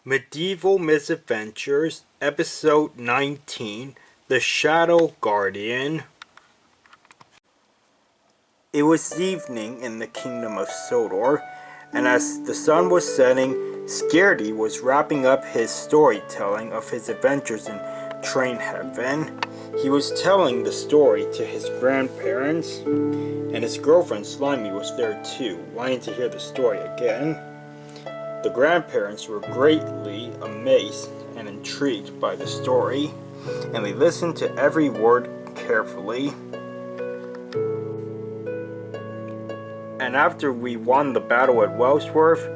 Medieval Misadventures, Episode 19, The Shadow Guardian. It was evening in the kingdom of Sodor, and as the sun was setting, Scaredy was wrapping up his storytelling of his adventures in Train Heaven. He was telling the story to his grandparents, and his girlfriend Slimy was there too, wanting to hear the story again. The grandparents were greatly amazed and intrigued by the story, and they listened to every word carefully. And after we won the battle at Wellsworth,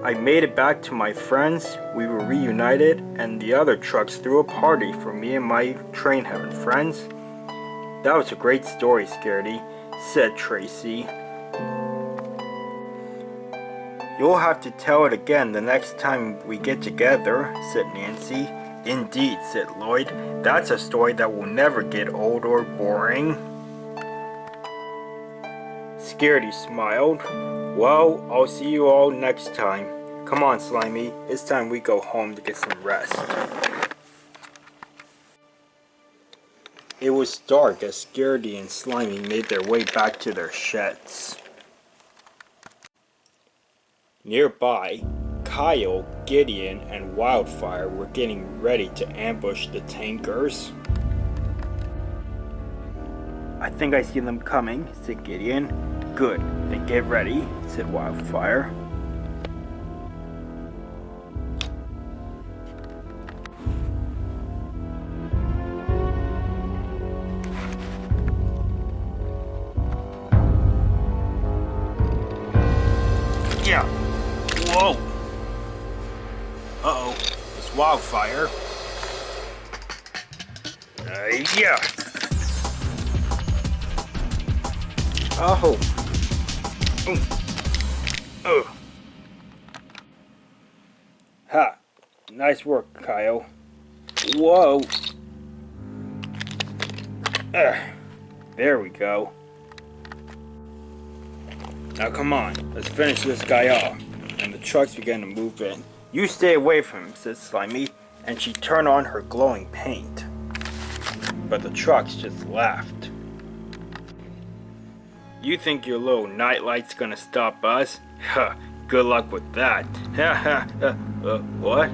I made it back to my friends, we were reunited, and the other trucks threw a party for me and my Train Heaven friends. That was a great story, Scaredy, said Tracy. You'll have to tell it again the next time we get together, said Nancy. Indeed, said Lloyd. That's a story that will never get old or boring. Scaredy smiled. Well, I'll see you all next time. Come on, Slimy. It's time we go home to get some rest. It was dark as Scaredy and Slimy made their way back to their sheds. Nearby, Kyle, Gideon, and Wildfire were getting ready to ambush the tankers. I think I see them coming, said Gideon. Good, then get ready, said Wildfire. Yeah. Whoa! Uh-oh, it's Wildfire. Yeah! Oh! Ha! Nice work, Kyle. Whoa! There we go. Now come on, let's finish this guy off. And the trucks began to move in. You stay away from him, said Slimy, and she turned on her glowing paint. But the trucks just laughed. You think your little nightlight's gonna stop us? Huh, good luck with that. Ha ha ha. What?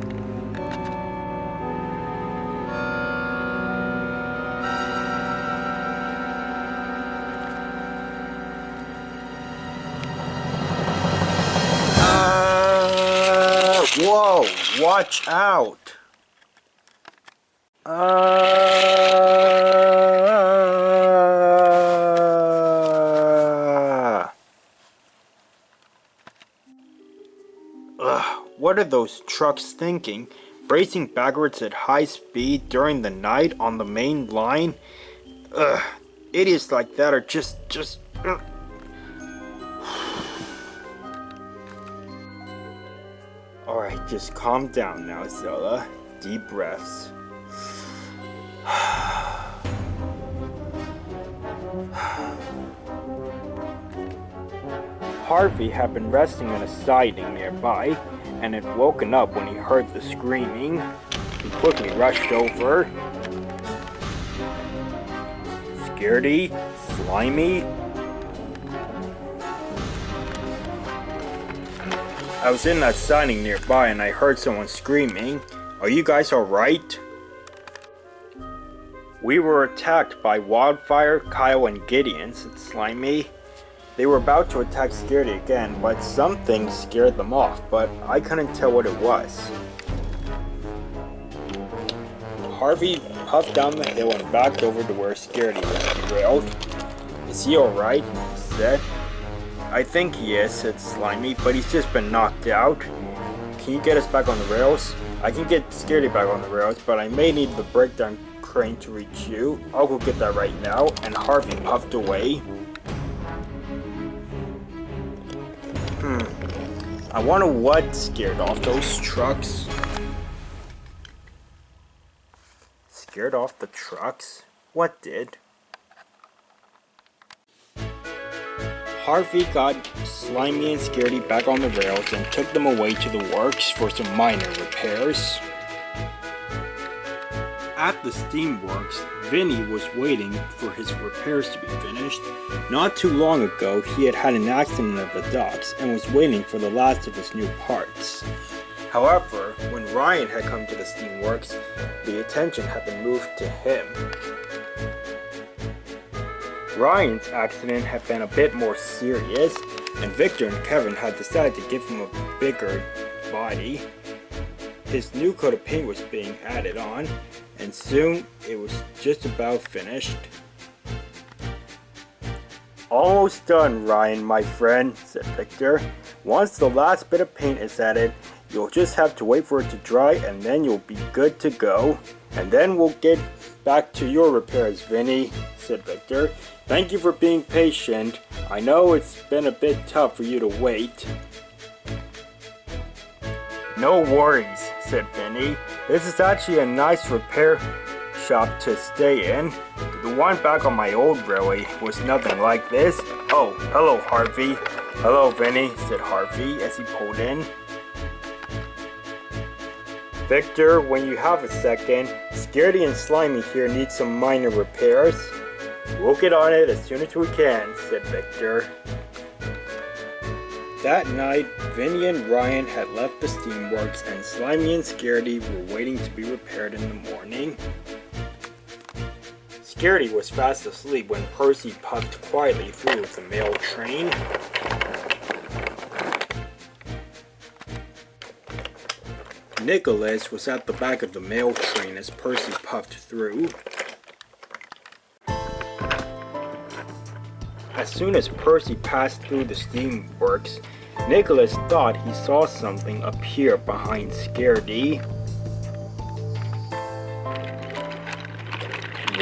Whoa, watch out! What are those trucks thinking? Racing backwards at high speed during the night on the main line? Idiots like that are just... Alright, just calm down now, Zella. Deep breaths. Harvey had been resting on a siding nearby, and had woken up when he heard the screaming. He quickly rushed over. Scaredy? Slimy? I was in that siding nearby and I heard someone screaming. Are you guys alright? We were attacked by Wildfire, Kyle, and Gideon, said Slimy. They were about to attack Scaredy again, but something scared them off, but I couldn't tell what it was. Harvey puffed down the hill and backed over to where Scaredy was derailed. Is he alright? He said. I think he is, said Slimy, but he's just been knocked out. Can you get us back on the rails? I can get Scaredy back on the rails, but I may need the breakdown crane to reach you. I'll go get that right now, and Harvey puffed away. I wonder what scared off those trucks. Scared off the trucks? What did? Harvey got Slimy and Scaredy back on the rails and took them away to the works for some minor repairs. At the Steamworks, Vinny was waiting for his repairs to be finished. Not too long ago, he had had an accident at the docks and was waiting for the last of his new parts. However, when Ryan had come to the Steamworks, the attention had been moved to him. Ryan's accident had been a bit more serious, and Victor and Kevin had decided to give him a bigger body. His new coat of paint was being added on, and soon it was just about finished. "Almost done, Ryan, my friend," said Victor. "Once the last bit of paint is added, you'll just have to wait for it to dry and then you'll be good to go. And then we'll get back to your repairs, Vinny," said Victor. "Thank you for being patient. I know it's been a bit tough for you to wait." "No worries," said Vinny. "This is actually a nice repair shop to stay in. The one back on my old railway was nothing like this." "Oh, hello, Harvey." "Hello, Vinny," said Harvey as he pulled in. "Victor, when you have a second, Scaredy and Slimy here need some minor repairs." "We'll get on it as soon as we can," said Victor. That night, Vinny and Ryan had left the Steamworks and Slimy and Scaredy were waiting to be repaired in the morning. Scaredy was fast asleep when Percy puffed quietly through the mail train. Nicholas was at the back of the mail train as Percy puffed through. As soon as Percy passed through the Steamworks, Nicholas thought he saw something appear behind Scaredy.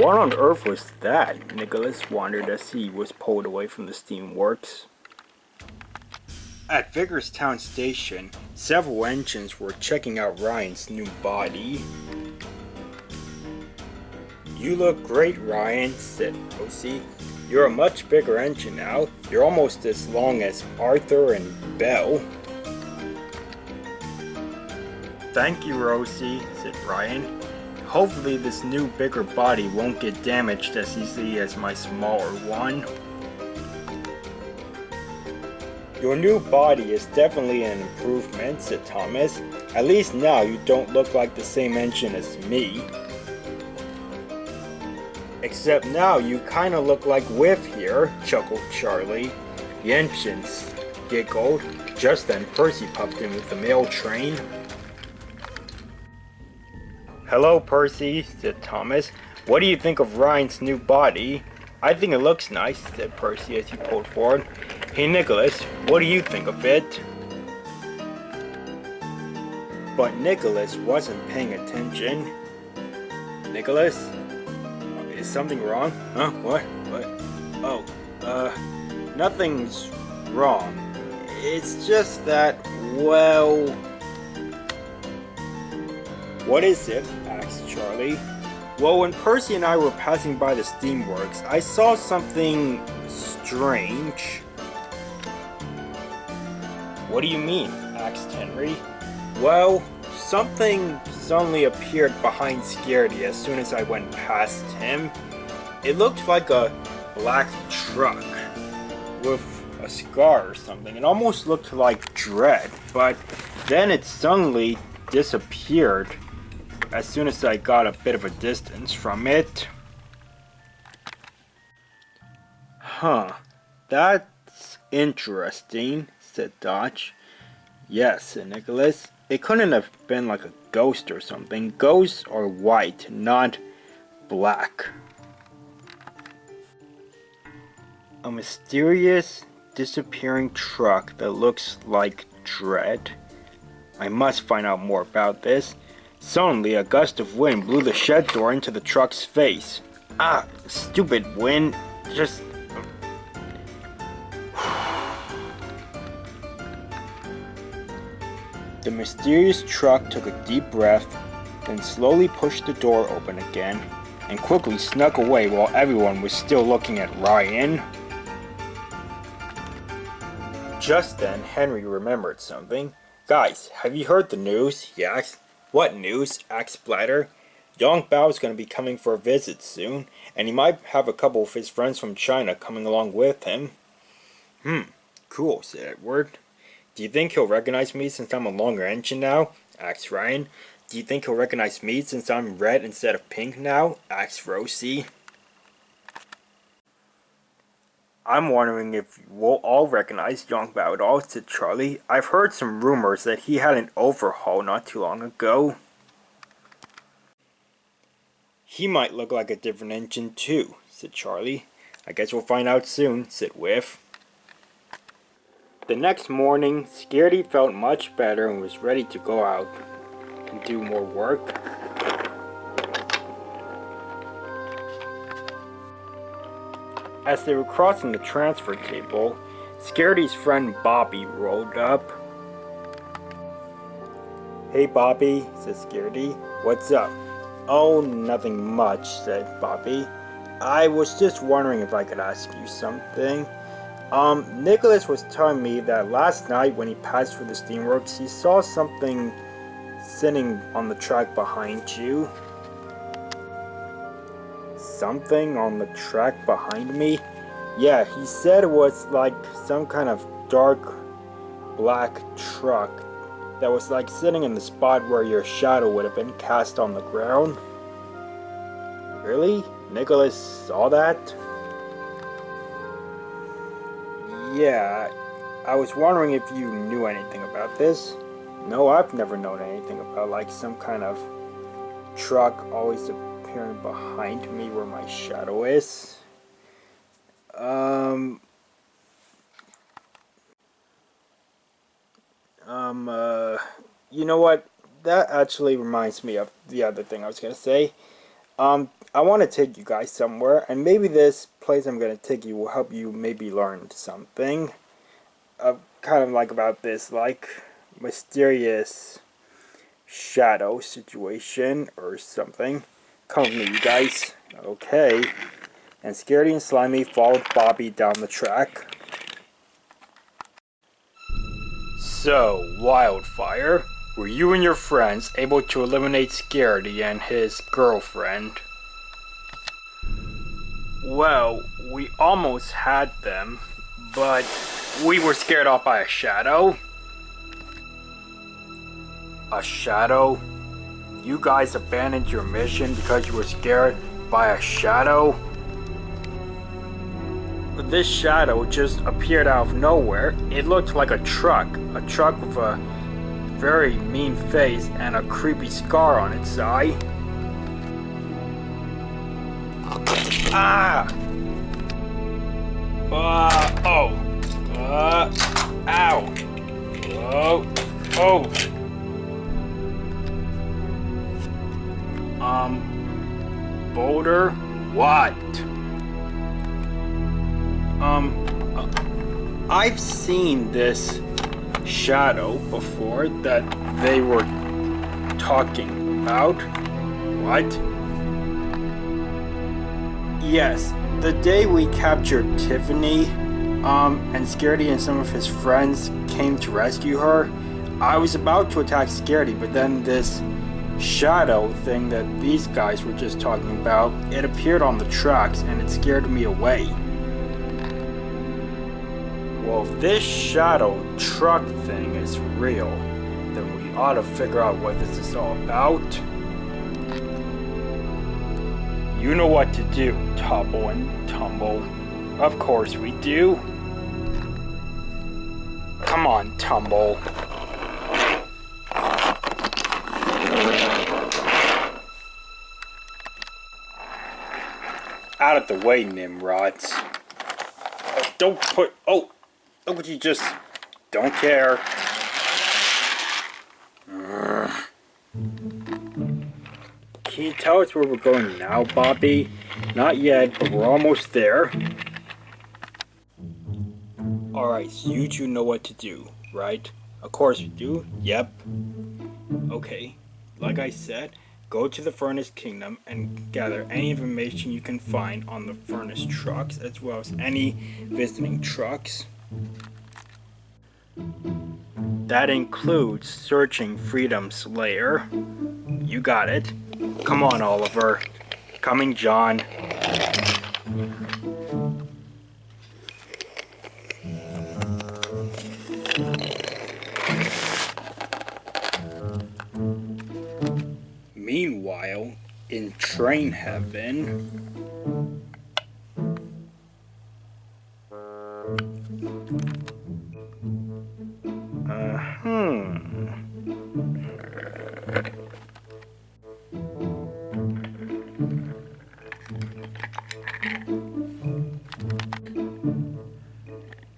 What on earth was that? Nicholas wondered as he was pulled away from the Steamworks. At Vicarstown station, several engines were checking out Ryan's new body. "You look great, Ryan," said Rosie. "You're a much bigger engine now. You're almost as long as Arthur and Belle." "Thank you, Rosie," said Ryan. "Hopefully this new bigger body won't get damaged as easily as my smaller one." "Your new body is definitely an improvement," said Thomas. "At least now you don't look like the same engine as me. Except now you kinda look like Whiff here," chuckled Charlie. The engines giggled. Just then Percy puffed in with the mail train. "Hello, Percy," said Thomas. "What do you think of Ryan's new body?" "I think it looks nice," said Percy as he pulled forward. "Hey, Nicholas, what do you think of it?" But Nicholas wasn't paying attention. "Nicholas? Is something wrong?" "Huh? What? Oh, nothing's wrong. It's just that, well..." "What is it?" asked Charlie. "Well, when Percy and I were passing by the Steamworks, I saw something strange." "What do you mean?" asked Henry. "Well, something suddenly appeared behind Scaredy as soon as I went past him. It looked like a black truck with a scar or something. It almost looked like Dread, but then it suddenly disappeared as soon as I got a bit of a distance from it." "Huh, that's interesting," said Dodge. "Yes," said Nicholas. "It couldn't have been like a ghost or something. Ghosts are white, not black." "A mysterious, disappearing truck that looks like Dread. I must find out more about this." Suddenly, a gust of wind blew the shed door into the truck's face. "Ah, stupid wind. Just..." The mysterious truck took a deep breath, then slowly pushed the door open again, and quickly snuck away while everyone was still looking at Ryan. Just then, Henry remembered something. "Guys, have you heard the news?" he asked. "What news?" asked Bladder. "Young Bao's going to be coming for a visit soon, and he might have a couple of his friends from China coming along with him." Cool," said Edward. "Do you think he'll recognize me since I'm a longer engine now?" asked Ryan. "Do you think he'll recognize me since I'm red instead of pink now?" asked Rosie. "I'm wondering if we'll all recognize young Bao at all," said Charlie. "I've heard some rumors that he had an overhaul not too long ago." "He might look like a different engine too," said Charlie. "I guess we'll find out soon," said Whiff. The next morning, Scaredy felt much better and was ready to go out and do more work. As they were crossing the transfer table, Scaredy's friend Bobby rolled up. "Hey Bobby," said Scaredy. "What's up?" "Oh, nothing much," said Bobby. "I was just wondering if I could ask you something. Nicholas was telling me that last night when he passed through the Steamworks, he saw something sitting on the track behind you." "Something on the track behind me?" "Yeah, he said it was like some kind of dark black truck that was like sitting in the spot where your shadow would have been cast on the ground." "Really? Nicholas saw that?" "Yeah, I was wondering if you knew anything about this." "No, I've never known anything about like some kind of truck always appearing behind me where my shadow is." You know what? That actually reminds me of the other thing I was gonna say. I want to take you guys somewhere, and maybe this place I'm gonna take you will help you maybe learn something. Kind of like about this, like, mysterious shadow situation or something. Come with me, you guys. Okay. And Scaredy and Slimy followed Bobby down the track. "So, Wildfire, were you and your friends able to eliminate Scaredy and his girlfriend?" "Well, we almost had them, but we were scared off by a shadow." "A shadow? You guys abandoned your mission because you were scared by a shadow?" "This shadow just appeared out of nowhere. It looked like a truck with a very mean face and a creepy scar on its eye." "Ah! Oh! Ow! Oh! Boulder? What?" I've seen this shadow before that they were talking about." "What?" "Yes, the day we captured Tiffany, and Scaredy and some of his friends came to rescue her. I was about to attack Scaredy, but then this shadow thing that these guys were just talking about, it appeared on the tracks and it scared me away." "Well, if this shadow truck thing is real, then we ought to figure out what this is all about." "You know what to do, Topple and Tumble." "Of course we do." "Come on, Tumble." "Out of the way, Nimrods." Don't put... Oh! Look what you just... Don't care. Can you tell us where we're going now, Bobby? Not yet, but we're almost there. Alright, so you two know what to do, right? Of course you do. Yep. Okay. Like I said, go to the Furnace Kingdom and gather any information you can find on the Furnace trucks, as well as any visiting trucks. That includes searching Freedom's lair. You got it. Come on, Oliver. Coming, John. Meanwhile, in train heaven...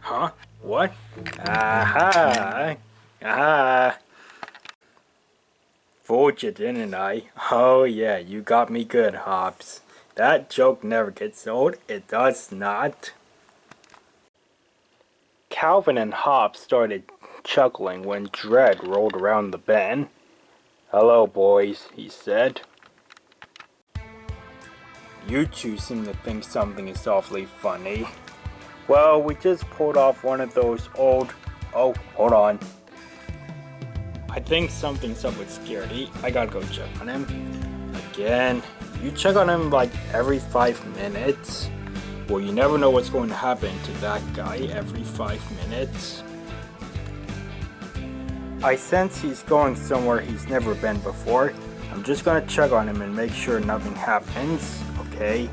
Huh? What? Aha! Aha! Fooled you, didn't I? Oh yeah, you got me good, Hobbs. That joke never gets old. It does not. Calvin and Hobbs started chuckling when Dredd rolled around the bend. "Hello, boys," he said. "You two seem to think something is awfully funny." "Well, we just pulled off one of those old... Oh, hold on. I think something's up with Scaredy. I gotta go check on him." "Again? You check on him like every 5 minutes?" "Well, you never know what's going to happen to that guy every 5 minutes." "I sense he's going somewhere he's never been before. I'm just gonna check on him and make sure nothing happens, okay?"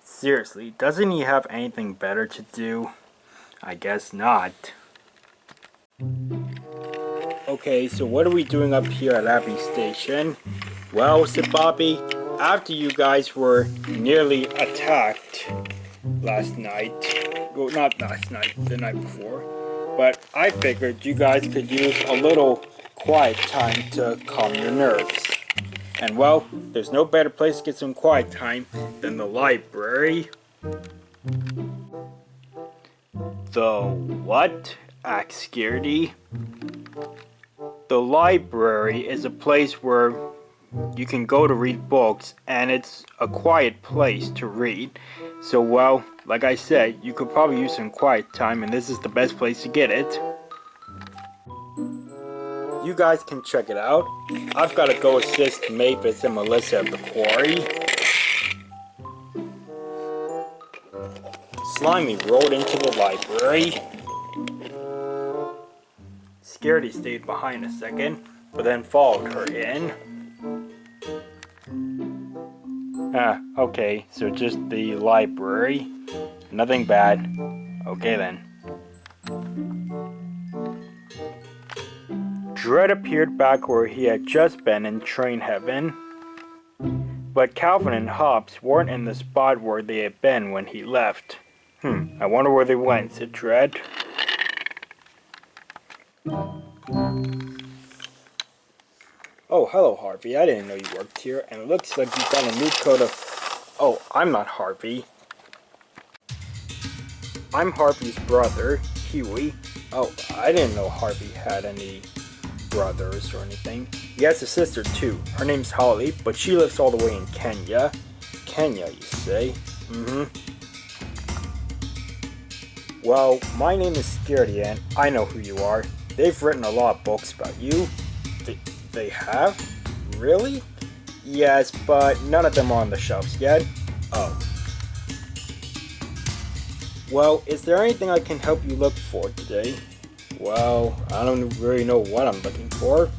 Seriously, doesn't he have anything better to do? I guess not. "Okay, so what are we doing up here at Abbey Station?" "Well," said Bobby, "after you guys were nearly attacked last night, well, not last night, the night before, but I figured you guys could use a little quiet time to calm your nerves. And well, there's no better place to get some quiet time than the library." "The what?" asked Scaredy. "The library is a place where you can go to read books, and it's a quiet place to read. So, well, like I said, you could probably use some quiet time, and this is the best place to get it. You guys can check it out. I've got to go assist Mavis and Melissa at the quarry." Slimy rolled into the library. Scaredy stayed behind a second, but then followed her in. Okay, so just the library. Nothing bad. Okay then. Dredd appeared back where he had just been in train heaven. But Calvin and Hobbs weren't in the spot where they had been when he left. I wonder where they went," said Dredd. "Oh, hello, Harvey. I didn't know you worked here, and it looks like you got a new coat of..." "Oh, I'm not Harvey. I'm Harvey's brother, Huey." "Oh, I didn't know Harvey had any brothers or anything." "He has a sister too. Her name's Holly, but she lives all the way in Kenya." "Kenya, you say?" "Mm-hmm." "Well, my name is Scaredy, and I know who you are. They've written a lot of books about you." They have? Really?" "Yes, but none of them are on the shelves yet." "Oh. Well, is there anything I can help you look for today?" "Well, I don't really know what I'm looking for."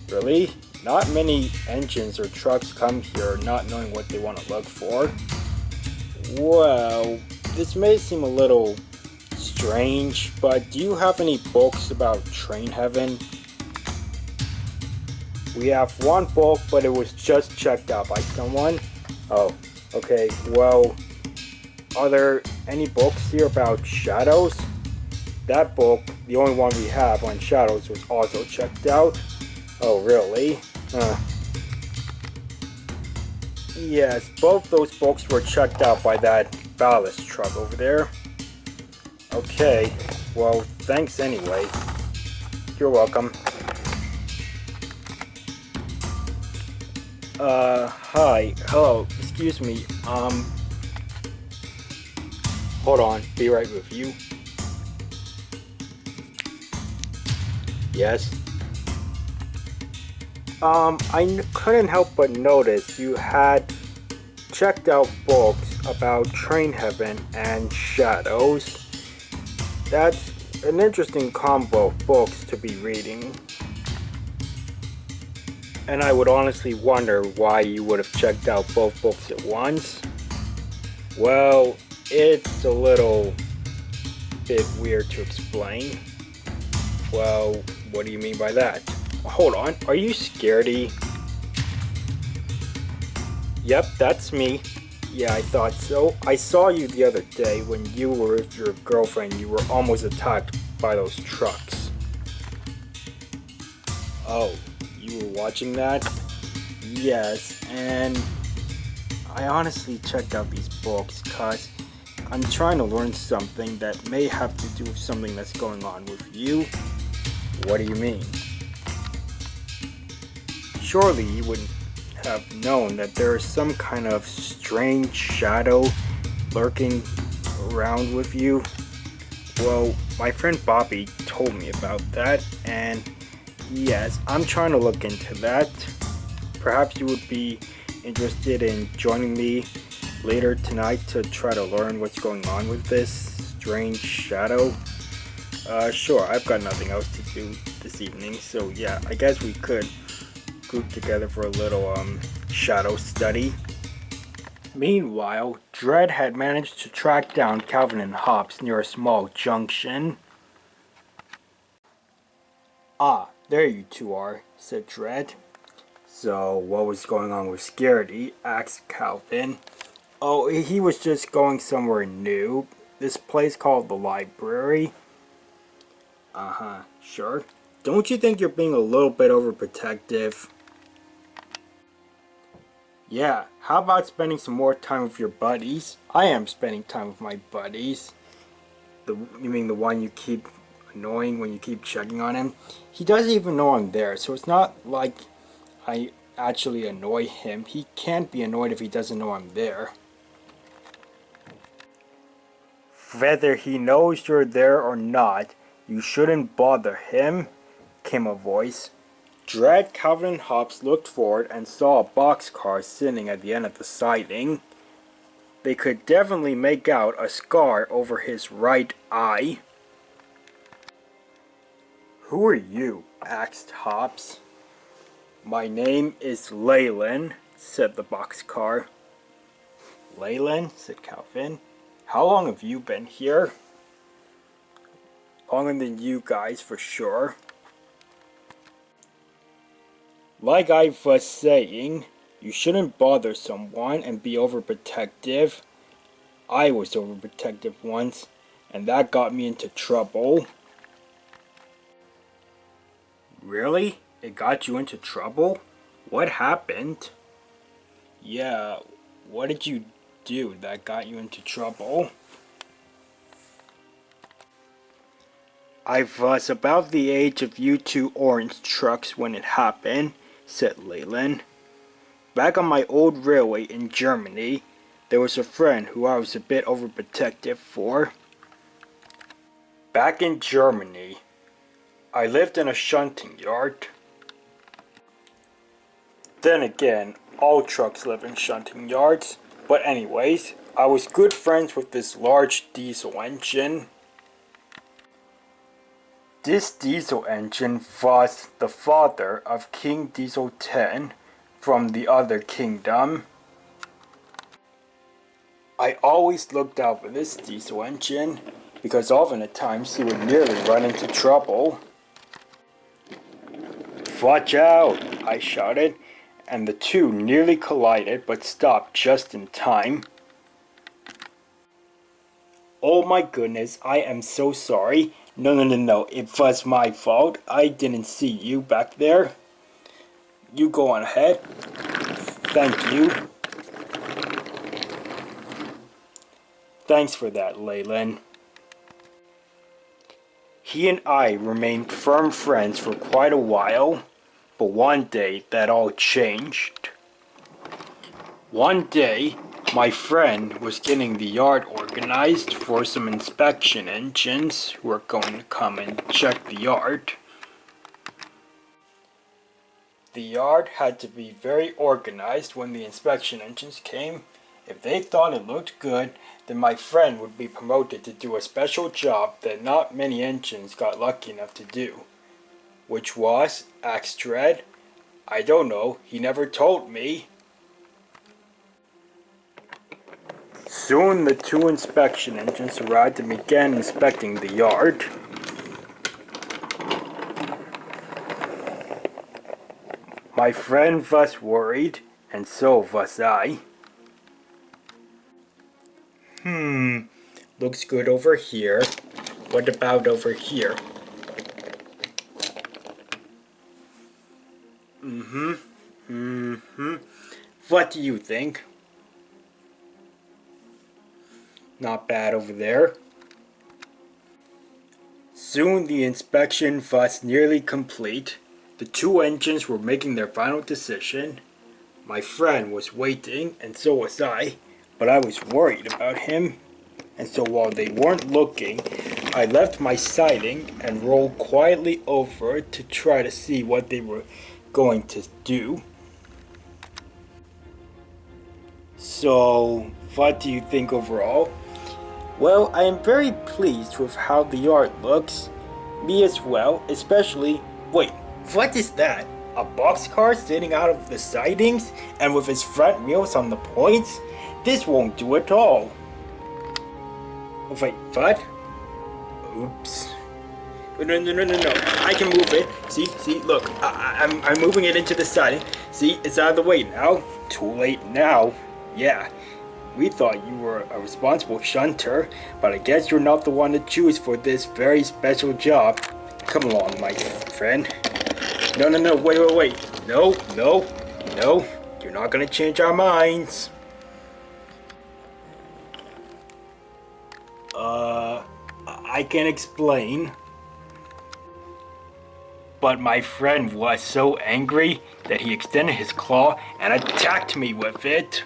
"Really? Not many engines or trucks come here not knowing what they want to look for." "Well, this may seem a little strange, but do you have any books about train heaven?" "We have one book, but it was just checked out by someone." "Oh, okay. Well, are there any books here about shadows?" "That book, the only one we have on shadows, was also checked out." "Oh, really?" "Yes, both those books were checked out by that ballast truck over there." "Okay. Well, thanks anyway." "You're welcome." Hi. Hello. Excuse me. Hold on, be right with you. Yes? Couldn't help but notice you had checked out books about Train Heaven and Shadows. That's an interesting combo of books to be reading. And I would honestly wonder why you would have checked out both books at once. Well, it's a little bit weird to explain. Well, what do you mean by that? Hold on, are you Scaredy? Yep, that's me. Yeah, I thought so. I saw you the other day when you were with your girlfriend. You were almost attacked by those trucks. Oh, you were watching that? Yes, and I honestly checked out these books because I'm trying to learn something that may have to do with something that's going on with you. What do you mean? Surely you wouldn't have known that there is some kind of strange shadow lurking around with you. Well, my friend Bobby told me about that, and yes, I'm trying to look into that. Perhaps you would be interested in joining me later tonight to try to learn what's going on with this strange shadow. Sure, I've got nothing else to do this evening, so yeah, I guess we could group together for a little shadow study. Meanwhile, Dredd had managed to track down Calvin and Hobbes near a small junction. Ah, there you two are, said Dredd. So, what was going on with Scaredy? Asked Calvin. Oh, he was just going somewhere new. This place called the library. Uh-huh, sure. Don't you think you're being a little bit overprotective? Yeah, how about spending some more time with your buddies? I am spending time with my buddies. You mean the one you keep annoying when you keep checking on him? He doesn't even know I'm there, so it's not like I actually annoy him. He can't be annoyed if he doesn't know I'm there. Whether he knows you're there or not, you shouldn't bother him, came a voice. Dredd, Calvin, and Hobbes looked forward and saw a boxcar sitting at the end of the siding. They could definitely make out a scar over his right eye. Who are you? Asked Hobbes. My name is Leland, said the boxcar. Leland, said Calvin. How long have you been here? Longer than you guys, for sure. Like I was saying, you shouldn't bother someone and be overprotective. I was overprotective once, and that got me into trouble. Really? It got you into trouble? What happened? Yeah, what did you do that got you into trouble? I was about the age of you two orange trucks when it happened, said Leland. Back on my old railway in Germany, there was a friend who I was a bit overprotective for. Back in Germany, I lived in a shunting yard. Then again, all trucks live in shunting yards. But anyways, I was good friends with this large diesel engine. This diesel engine was the father of King Diesel 10 from the other kingdom. I always looked out for this diesel engine because often at times he would nearly run into trouble. Watch out! I shouted, and the two nearly collided but stopped just in time. Oh my goodness, I am so sorry. No, it was my fault. I didn't see you back there. You go on ahead. Thank you. Thanks for that, Leland. He and I remained firm friends for quite a while, but one day that all changed. One day, my friend was getting the yard order organized for some inspection engines who are going to come and check the yard. The yard had to be very organized when the inspection engines came. If they thought it looked good, then my friend would be promoted to do a special job that not many engines got lucky enough to do. Which was axe tread? I don't know, he never told me. Soon the 2 inspection engines arrived and began inspecting the yard. My friend was worried, and so was I. Looks good over here. What about over here? What do you think? Not bad over there. Soon the inspection was nearly complete. The 2 engines were making their final decision. My friend was waiting, and so was I, but I was worried about him. And so while they weren't looking, I left my siding and rolled quietly over to try to see what they were going to do. So, what do you think overall? Well, I am very pleased with how the yard looks. Me as well, especially... Wait, what is that? A boxcar sitting out of the sidings and with its front wheels on the points? This won't do at all. Oh, wait, what? Oops. No. I can move it. See, look. I'm moving it into the siding. See, it's out of the way now. Too late now. Yeah. We thought you were a responsible shunter, but I guess you're not the one to choose for this very special job. Come along, my friend. No, wait. No. You're not gonna change our minds. I can explain. But my friend was so angry that he extended his claw and attacked me with it.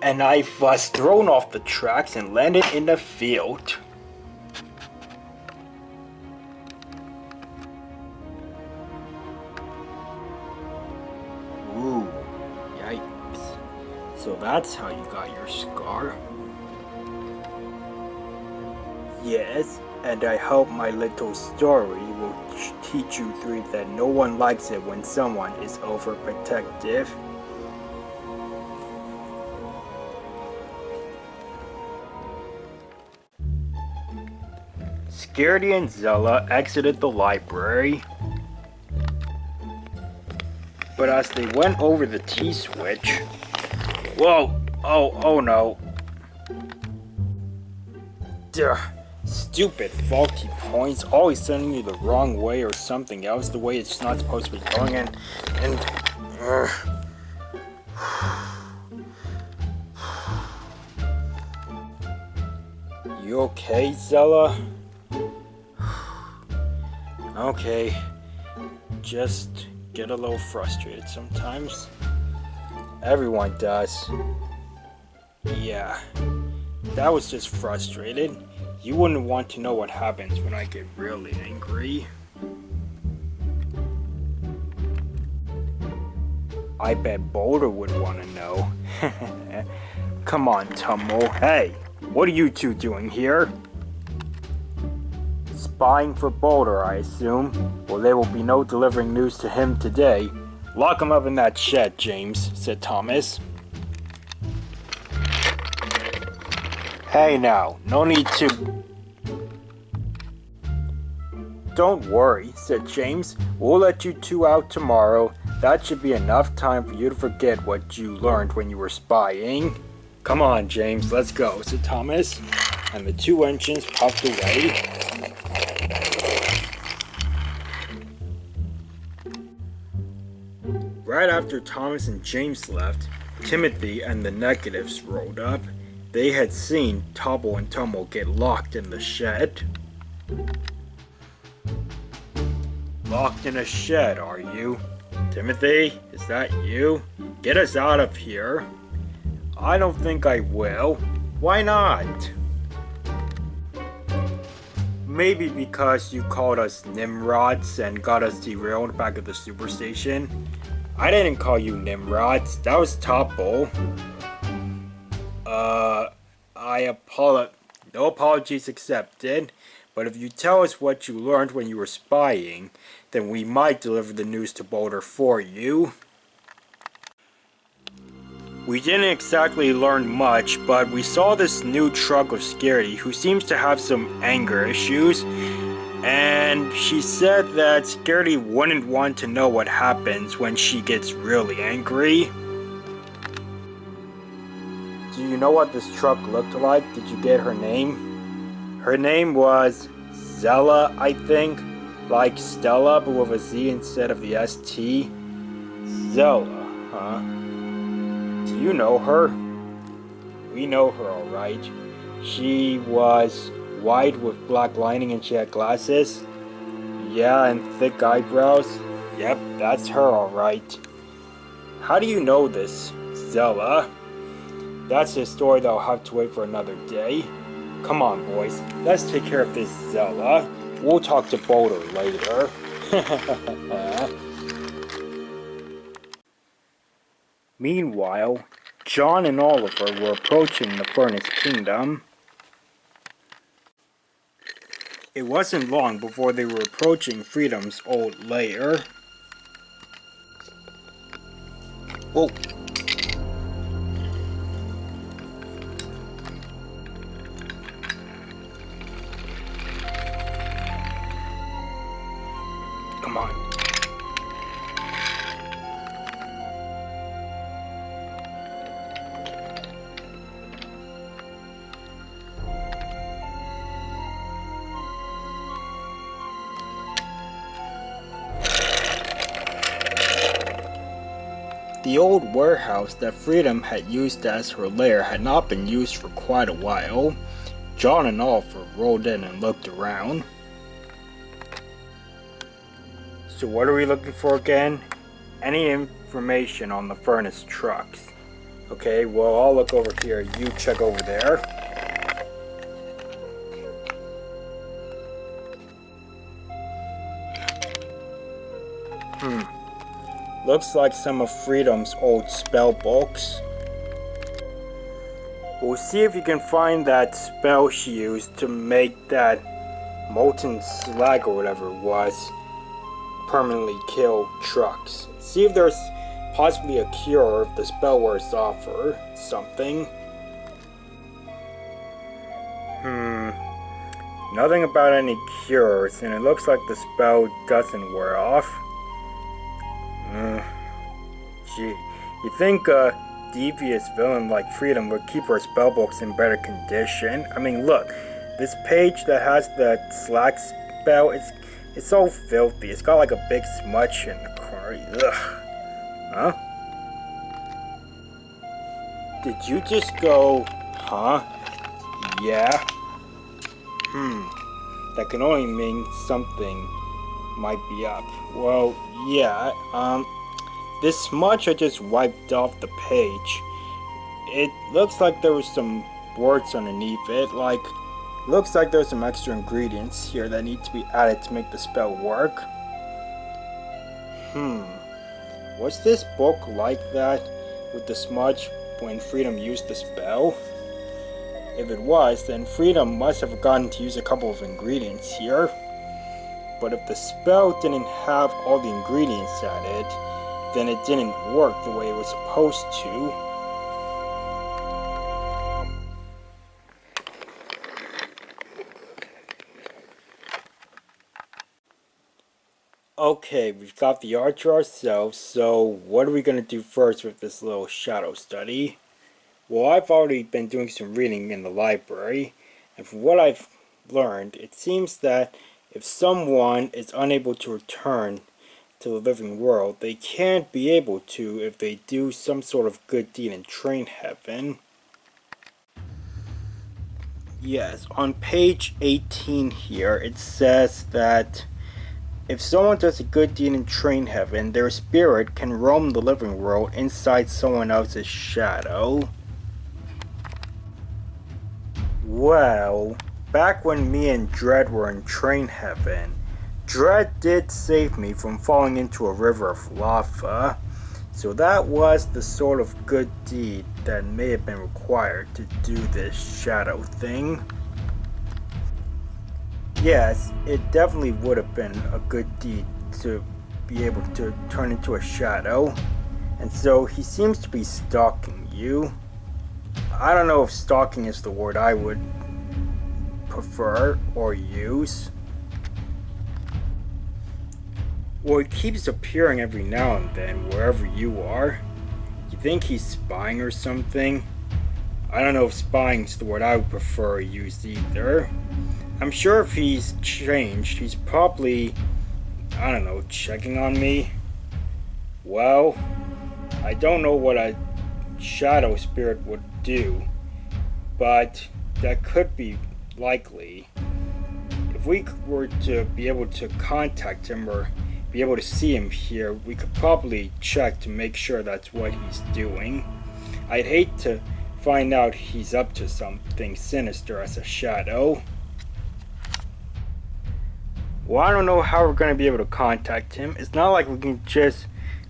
And I was thrown off the tracks and landed in the field. Ooh, yikes. So that's how you got your scar. Yes, and I hope my little story will teach you 3 that no one likes it when someone is overprotective. Scaredy and Zella exited the library, but as they went over the T-switch... Whoa! Oh no. Duh. Stupid faulty points, always sending you the wrong way or something else, the way it's not supposed to be going, and You okay, Zella? Okay, just get a little frustrated sometimes. Everyone does. Yeah, that was just frustrated. You wouldn't want to know what happens when I get really angry. I bet Boulder would want to know. Come on, Tumble. Hey, what are you 2 doing here? Spying for Boulder, I assume. Well, there will be no delivering news to him today. Lock him up in that shed, James, said Thomas. Hey now, no need to... Don't worry, said James. We'll let you 2 out tomorrow. That should be enough time for you to forget what you learned when you were spying. Come on, James, let's go, said Thomas. And the 2 engines puffed away. Right after Thomas and James left, Timothy and the negatives rolled up. They had seen Tubble and Tumble get locked in the shed. Locked in a shed, are you? Timothy, is that you? Get us out of here. I don't think I will. Why not? Maybe because you called us Nimrods and got us derailed back at the superstation. I didn't call you Nimrods, that was Topple. No apologies accepted, but if you tell us what you learned when you were spying, then we might deliver the news to Boulder for you. We didn't exactly learn much, but we saw this new truck of Scaredy who seems to have some anger issues, and she said that Scaredy wouldn't want to know what happens when she gets really angry. Do you know what this truck looked like? Did you get her name? Her name was Zella, I think. Like Stella, but with a Z instead of the ST. Zella, huh? Do you know her? We know her, alright. She was white with black lining and she had glasses. Yeah, and thick eyebrows. Yep, that's her, alright. How do you know this, Zella? That's a story that'll have to wait for another day. Come on, boys. Let's take care of this Zella. We'll talk to Boulder later. Meanwhile, John and Oliver were approaching the Furnace Kingdom. It wasn't long before they were approaching Freedom's old lair. Whoa. Come on. The old warehouse that Freedom had used as her lair had not been used for quite a while. John and Oliver rolled in and looked around. So what are we looking for again? Any information on the furnace trucks? Okay, well I'll look over here, you check over there. Looks like some of Freedom's old spell books. We'll see if you can find that spell she used to make that molten slag or whatever it was permanently kill trucks. See if there's possibly a cure if the spell wears off or something. Nothing about any cures, and it looks like the spell doesn't wear off. Gee, you think a devious villain like Freedom would keep her spellbooks in better condition? I mean, look, this page that has the slag spell, it's so filthy. It's got like a big smudge in the corner. Ugh. Huh? Did you just go, huh? Yeah? That can only mean something might be up. Well, yeah, this smudge I just wiped off the page. It looks like there was some words underneath it, like, looks like there's some extra ingredients here that need to be added to make the spell work. Was this book like that with the smudge when Freedom used the spell? If it was, then Freedom must have forgotten to use a couple of ingredients here. But if the spell didn't have all the ingredients added, then it didn't work the way it was supposed to. Okay, we've got the archer ourselves, so what are we going to do first with this little shadow study? Well, I've already been doing some reading in the library, and from what I've learned, it seems that if someone is unable to return to the living world, they can't be able to if they do some sort of good deed in train heaven. Yes, on page 18 here, it says that if someone does a good deed in train heaven, their spirit can roam the living world inside someone else's shadow. Well, back when me and Dread were in train heaven, Dread did save me from falling into a river of lava, so that was the sort of good deed that may have been required to do this shadow thing. Yes, it definitely would have been a good deed to be able to turn into a shadow, and so he seems to be stalking you. I don't know if stalking is the word I would prefer or use. Well, he keeps appearing every now and then wherever you are. You think he's spying or something? I don't know if spying's the word I would prefer or use either. I'm sure if he's changed, he's probably, I don't know, checking on me. Well, I don't know what a shadow spirit would do, but that could be likely. If we were to be able to contact him or be able to see him here, we could probably check to make sure that's what he's doing. I'd hate to find out he's up to something sinister as a shadow. Well, I don't know how we're going to be able to contact him. It's not like we can just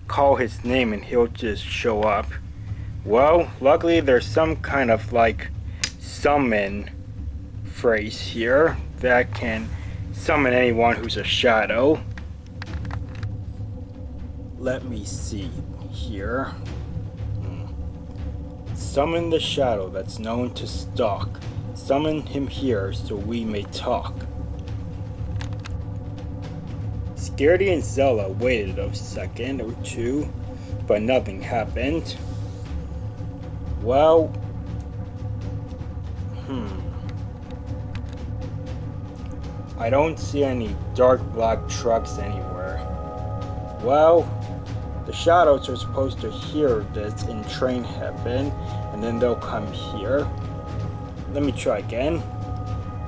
call his name and he'll just show up. Well, luckily there's some kind of like summon phrase here that can summon anyone who's a shadow. Let me see here. Summon the shadow that's known to stalk. Summon him here so we may talk. Scaredy and Zella waited a second or two, but nothing happened. Well, I don't see any dark black trucks anywhere. Well, the shadows are supposed to hear this in train heaven, and then they'll come here. Let me try again.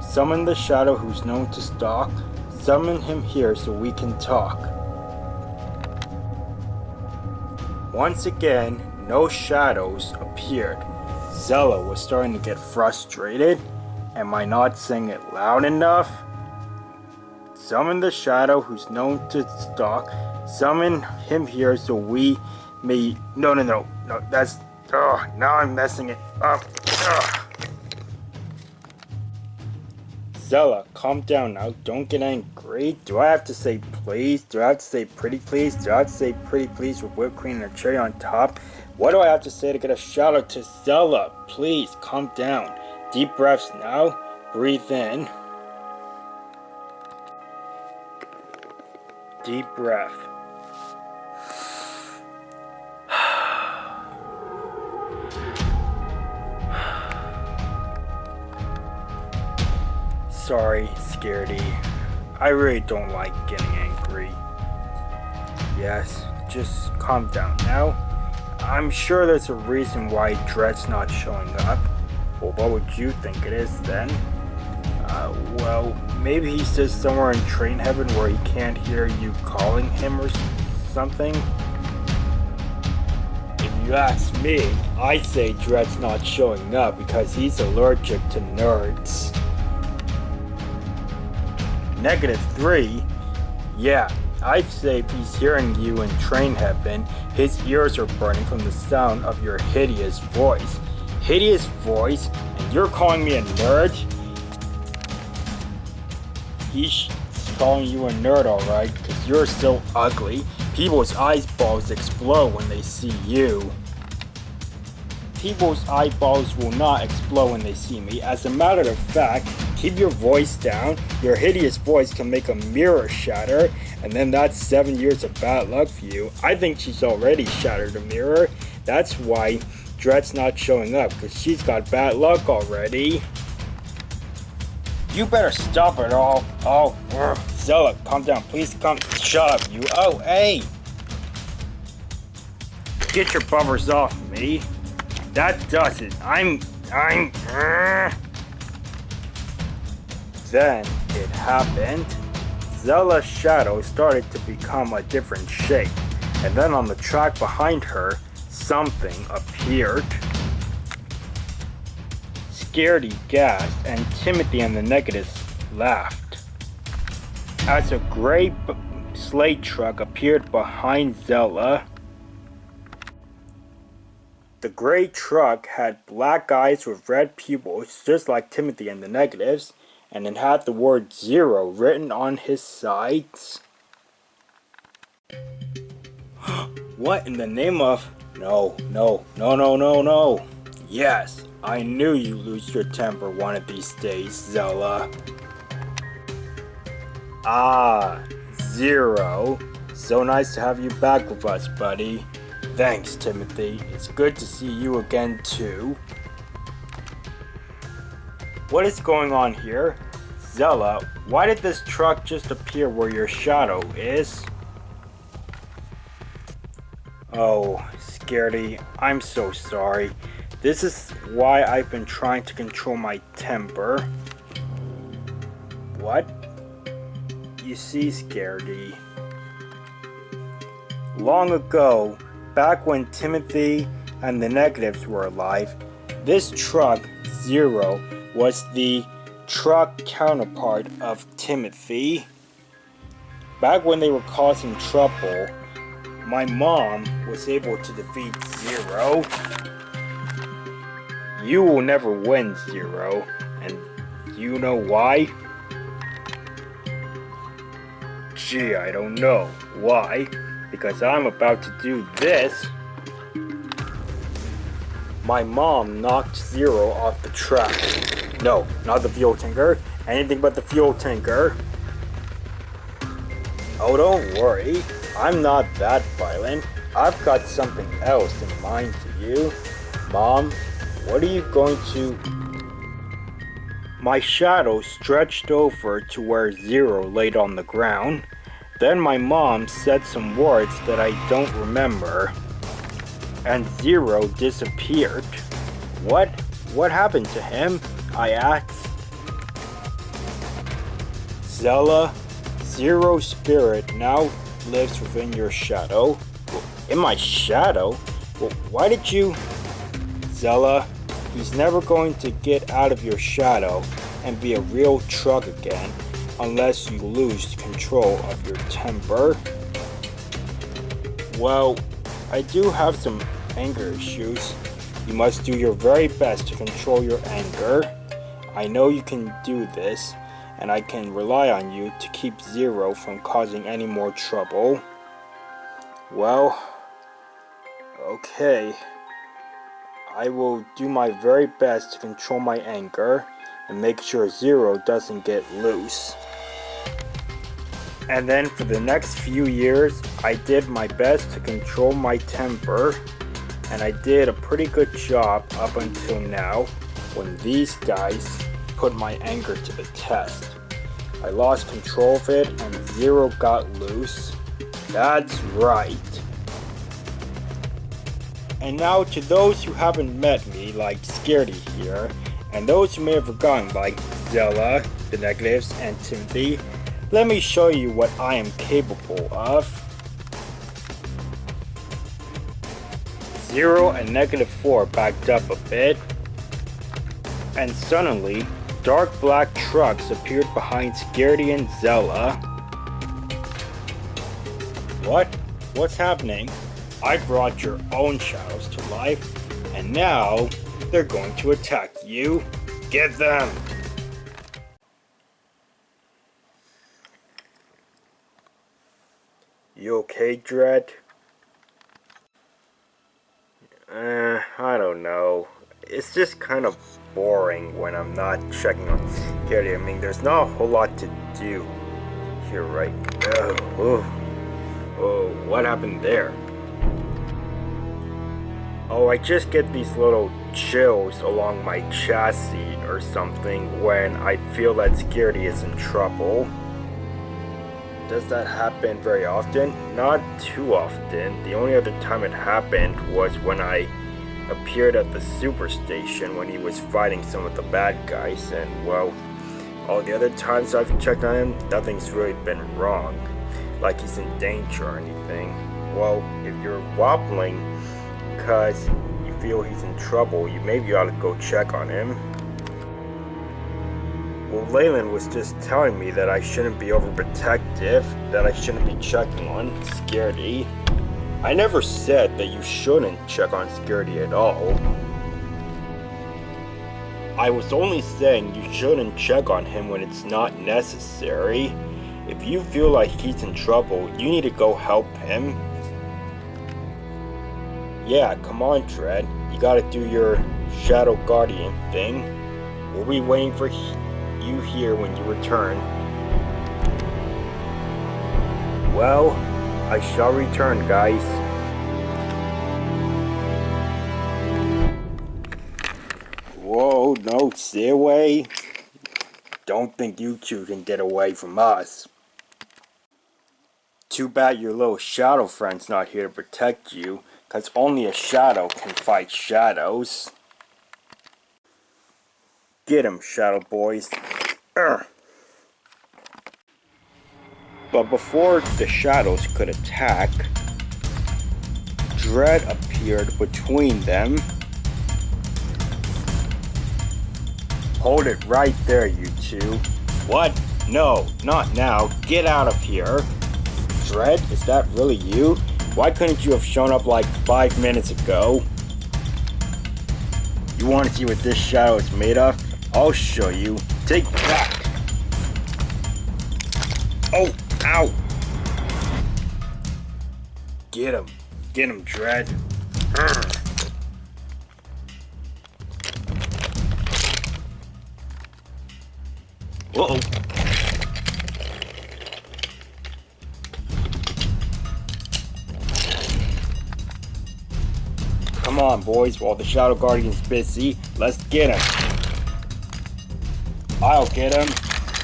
Summon the shadow who's known to stalk. Summon him here so we can talk. Once again, no shadows appeared. Zella was starting to get frustrated. Am I not saying it loud enough? Summon the shadow who's known to stalk. Summon him here so we may... No, that's... now I'm messing it up. Zella, calm down now. Don't get angry. Do I have to say please? Do I have to say pretty please? Do I have to say pretty please with whipped cream and a cherry on top? What do I have to say to get a shout out to Zella? Please, calm down. Deep breaths now. Breathe in. Deep breath. Sorry, Scaredy. I really don't like getting angry. Yes, just calm down now. I'm sure there's a reason why Dread's not showing up. Well, what would you think it is then? Well, maybe he's just somewhere in train heaven where he can't hear you calling him or something. If you ask me, I say Dread's not showing up because he's allergic to nerds. -3? Yeah, I'd say if he's hearing you in train heaven, his ears are burning from the sound of your hideous voice. Hideous voice? And you're calling me a nerd? He's calling you a nerd, alright, because you're so ugly. People's eyeballs explode when they see you. People's eyeballs will not explode when they see me. As a matter of fact, keep your voice down. Your hideous voice can make a mirror shatter, and then that's 7 years of bad luck for you. I think she's already shattered a mirror. That's why Dread's not showing up, because she's got bad luck already. You better stop it all. Zella, calm down. Please come. Shut up, you. Oh, hey. Get your buffers off me. That does it. Then it happened. Zella's shadow started to become a different shape, and then on the track behind her, something appeared. Scaredy gasped, and Timothy and the negatives laughed. As a gray sleigh truck appeared behind Zella. The gray truck had black eyes with red pupils, just like Timothy and the negatives, and it had the word 0 written on his sides. What in the name of... No. Yes, I knew you'd lose your temper one of these days, Zella. Ah, 0. So nice to have you back with us, buddy. Thanks, Timothy. It's good to see you again, too. What is going on here? Zella, why did this truck just appear where your shadow is? Oh, Scaredy, I'm so sorry. This is why I've been trying to control my temper. What? You see, Scaredy. Long ago, back when Timothy and the negatives were alive, this truck, 0, was the truck counterpart of Timothy. Back when they were causing trouble, my mom was able to defeat 0. You will never win, 0, and you know why? Gee, I don't know. Why? Because I'm about to do this. My mom knocked 0 off the track. No, not the fuel tanker. Anything but the fuel tanker. Oh, don't worry. I'm not that violent. I've got something else in mind for you. Mom, what are you going to... My shadow stretched over to where 0 laid on the ground. Then my mom said some words that I don't remember. And 0 disappeared. What? What happened to him? I asked. Zella, 0's spirit now lives within your shadow. In my shadow? Why did you... Zella, he's never going to get out of your shadow and be a real truck again unless you lose control of your temper. Well, I do have some anger issues. You must do your very best to control your anger. I know you can do this, and I can rely on you to keep 0 from causing any more trouble. Well, okay. I will do my very best to control my anger and make sure 0 doesn't get loose. And then for the next few years, I did my best to control my temper, and I did a pretty good job up until now when these guys put my anger to the test. I lost control of it and 0 got loose. That's right. And now to those who haven't met me, like Scaredy here, and those who may have forgotten, like Zella, the negatives, and Timothy, let me show you what I am capable of. 0 and -4 backed up a bit, and suddenly, dark black trucks appeared behind Scaredy and Zella. What? What's happening? I brought your own shadows to life, and now they're going to attack you. Get them! You okay, Dread? I don't know. It's just kind of boring when I'm not checking on Scaredy. I mean, there's not a whole lot to do here right now. Oh, what happened there? Oh, I just get these little chills along my chassis or something when I feel that Scaredy is in trouble. Does that happen very often? Not too often. The only other time it happened was when I appeared at the superstation when he was fighting some of the bad guys, and well, all the other times I've checked on him, nothing's really been wrong, like he's in danger or anything. Well, if you're wobbling because you feel he's in trouble, you maybe ought to go check on him. Leland was just telling me that I shouldn't be overprotective, that I shouldn't be checking on Scaredy. I never said that you shouldn't check on Scaredy at all. I was only saying you shouldn't check on him when it's not necessary. If you feel like he's in trouble, you need to go help him. Yeah, come on, Dread. You gotta do your Shadow Guardian thing. We'll be waiting for you here when you return. Well, I shall return, guys. Whoa, no, stay away. Don't think you two can get away from us. Too bad your little shadow friend's not here to protect you, cause only a shadow can fight shadows. Get him, shadow boys. Urgh. But before the shadows could attack, Dread appeared between them. Hold it right there, you two. What? No, not now. Get out of here. Dread, is that really you? Why couldn't you have shown up like 5 minutes ago? You want to see what this shadow is made of? I'll show you. Take that! Oh, ow! Get him, Dread. Urgh. Uh-oh. Come on, boys, while the Shadow Guardian's busy, let's get him. I'll get him.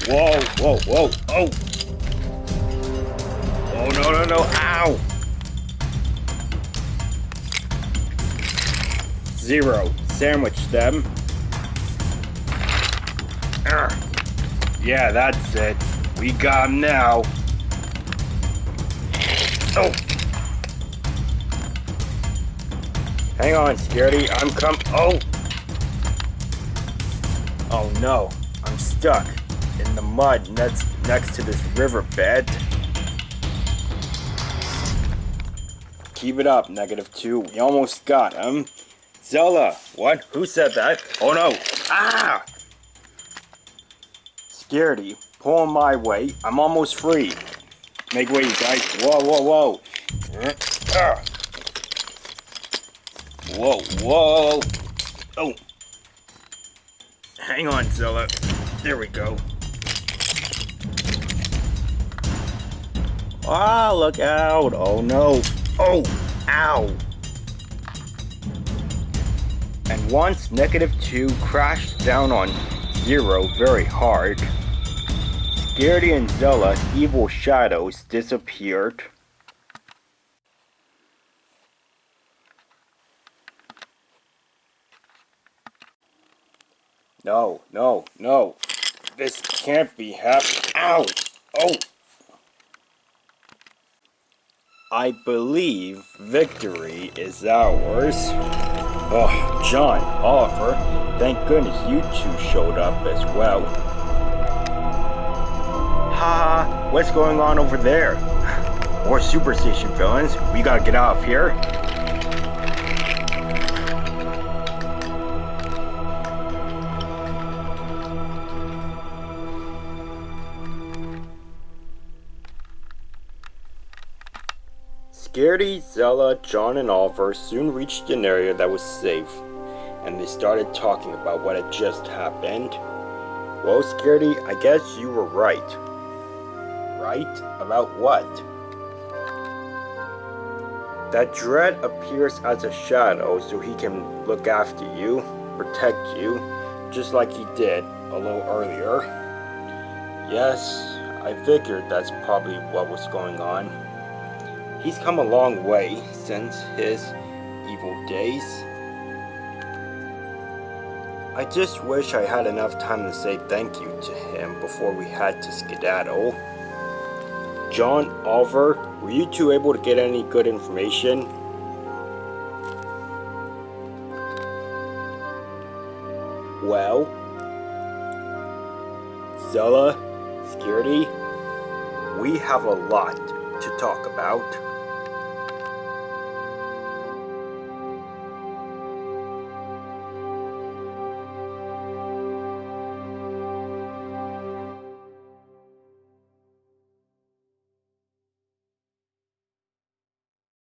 Whoa, whoa, whoa, oh! Oh, no, ow! Zero, sandwich them. Urgh. Yeah, that's it. We got him now. Oh! Hang on, Scaredy. I'm oh! Oh no, I'm stuck in the mud next to this riverbed. Keep it up, -2. We almost got him. Zella, what? Who said that? Oh no! Ah! Scaredy, pull my way. I'm almost free. Make way, you guys. Whoa, whoa, whoa. Whoa, whoa. Oh. Hang on, Zella. There we go. Ah, look out. Oh, no. Oh, ow. And once -2 crashed down on 0 very hard, Scaredy and Zella's evil shadows disappeared. No, no, no. This can't be happening. Ow! Oh! I believe victory is ours. Oh, John, Oliver, thank goodness you two showed up as well. Ha! What's going on over there? More superstition villains. We gotta get out of here. Scaredy, Zella, John, and Oliver soon reached an area that was safe, and they started talking about what had just happened. Well, Scaredy, I guess you were right. Right? About what? That Dread appears as a shadow so he can look after you, protect you, just like he did a little earlier. Yes, I figured that's probably what was going on. He's come a long way since his evil days. I just wish I had enough time to say thank you to him before we had to skedaddle. John, Oliver, were you two able to get any good information? Well, Zella, Scaredy, we have a lot to talk about.